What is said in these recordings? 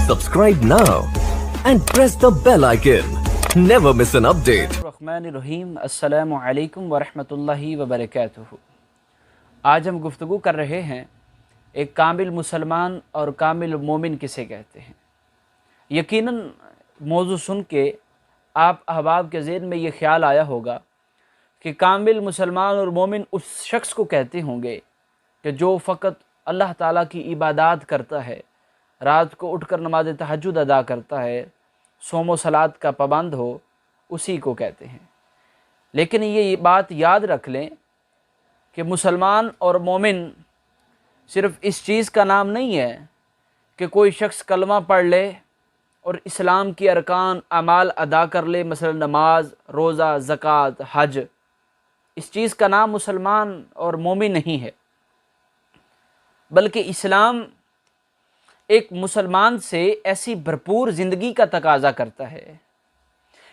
Subscribe now and press the bell icon. Never miss an update. الرحمن السلام علیکم ورحمۃ اللہ وبرکاتہ۔ آج ہم گفتگو کر رہے ہیں ایک کامل مسلمان اور کامل مومن کسے کہتے ہیں۔ یقیناً موضوع سن کے آپ احباب کے ذہن میں یہ خیال آیا ہوگا کہ کامل مسلمان اور مومن اس شخص کو کہتے ہوں گے کہ جو فقط اللہ تعالیٰ کی عبادات کرتا ہے، رات کو اٹھ کر نماز تہجد ادا کرتا ہے، صوم و صلات کا پابند ہو، اسی کو کہتے ہیں۔ لیکن یہ بات یاد رکھ لیں کہ مسلمان اور مومن صرف اس چیز کا نام نہیں ہے کہ کوئی شخص کلمہ پڑھ لے اور اسلام کی ارکان اعمال ادا کر لے، مثلا نماز، روزہ، زکوٰۃ، حج۔ اس چیز کا نام مسلمان اور مومن نہیں ہے، بلکہ اسلام ایک مسلمان سے ایسی بھرپور زندگی کا تقاضا کرتا ہے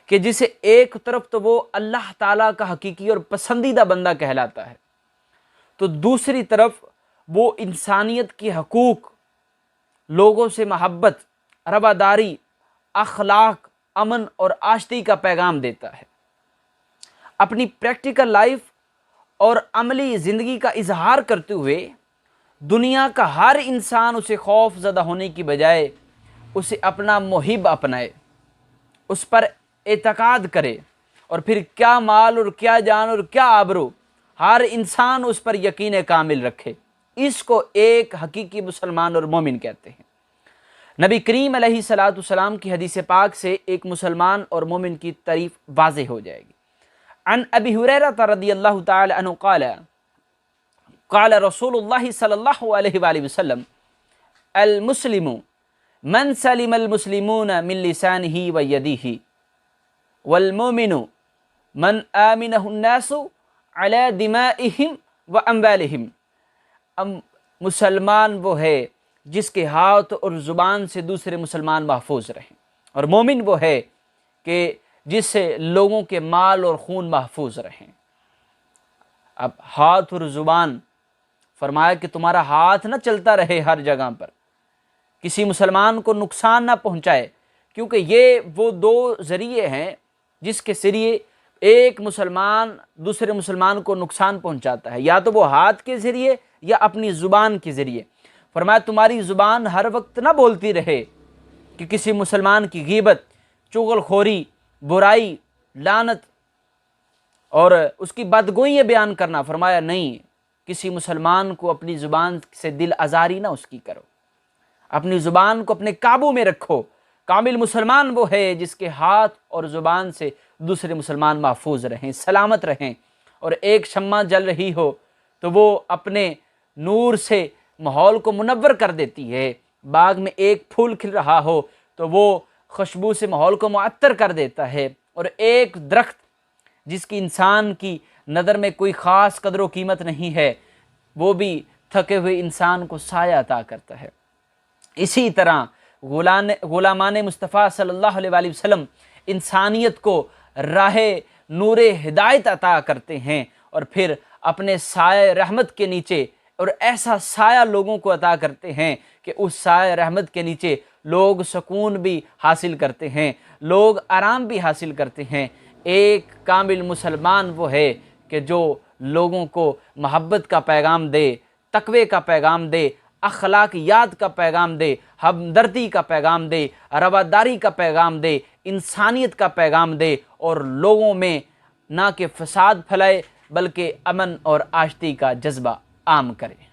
کہ جسے ایک طرف تو وہ اللہ تعالیٰ کا حقیقی اور پسندیدہ بندہ کہلاتا ہے، تو دوسری طرف وہ انسانیت کے حقوق، لوگوں سے محبت، رواداری، اخلاق، امن اور آشتی کا پیغام دیتا ہے۔ اپنی پریکٹیکل لائف اور عملی زندگی کا اظہار کرتے ہوئے دنیا کا ہر انسان اسے خوف زدہ ہونے کی بجائے اسے اپنا محب اپنائے، اس پر اعتقاد کرے، اور پھر کیا مال اور کیا جان اور کیا آبرو، ہر انسان اس پر یقین کامل رکھے۔ اس کو ایک حقیقی مسلمان اور مومن کہتے ہیں۔ نبی کریم علیہ السلام کی حدیث پاک سے ایک مسلمان اور مومن کی تعریف واضح ہو جائے گی۔ عن ابی ہریرہ رضی اللہ تعالی عنہ قال قال رسول اللہ صلی اللہ علیہ وآلہ وسلم المسلم من سلم المسلمون من لسانہ ویدہ والمومن من آمنہ الناس علی دمائہم واموالہم۔ مسلمان وہ ہے جس کے ہاتھ اور زبان سے دوسرے مسلمان محفوظ رہیں، اور مومن وہ ہے کہ جس سے لوگوں کے مال اور خون محفوظ رہیں۔ اب ہاتھ اور زبان، فرمایا کہ تمہارا ہاتھ نہ چلتا رہے ہر جگہ پر، کسی مسلمان کو نقصان نہ پہنچائے، کیونکہ یہ وہ دو ذریعے ہیں جس کے ذریعے ایک مسلمان دوسرے مسلمان کو نقصان پہنچاتا ہے، یا تو وہ ہاتھ کے ذریعے یا اپنی زبان کے ذریعے۔ فرمایا تمہاری زبان ہر وقت نہ بولتی رہے کہ کسی مسلمان کی غیبت، چغل خوری، برائی، لعنت اور اس کی بدگوئیاں بیان کرنا۔ فرمایا نہیں، کسی مسلمان کو اپنی زبان سے دل آزاری نہ اس کی کرو، اپنی زبان کو اپنے قابو میں رکھو۔ کامل مسلمان وہ ہے جس کے ہاتھ اور زبان سے دوسرے مسلمان محفوظ رہیں، سلامت رہیں، اور ایک شمع جل رہی ہو تو وہ اپنے نور سے ماحول کو منور کر دیتی ہے، باغ میں ایک پھول کھل رہا ہو تو وہ خوشبو سے ماحول کو معطر کر دیتا ہے، اور ایک درخت جس کی انسان کی نظر میں کوئی خاص قدر و قیمت نہیں ہے، وہ بھی تھکے ہوئے انسان کو سایہ عطا کرتا ہے۔ اسی طرح غلامان مصطفیٰ صلی اللہ علیہ وآلہ وسلم انسانیت کو راہ نور ہدایت عطا کرتے ہیں، اور پھر اپنے سایہ رحمت کے نیچے، اور ایسا سایہ لوگوں کو عطا کرتے ہیں کہ اس سایہ رحمت کے نیچے لوگ سکون بھی حاصل کرتے ہیں، لوگ آرام بھی حاصل کرتے ہیں۔ ایک کامل مسلمان وہ ہے کہ جو لوگوں کو محبت کا پیغام دے، تقوی کا پیغام دے، اخلاقیات کا پیغام دے، ہمدردی کا پیغام دے، رواداری کا پیغام دے، انسانیت کا پیغام دے، اور لوگوں میں نہ کہ فساد پھیلائے بلکہ امن اور آشتی کا جذبہ عام کرے۔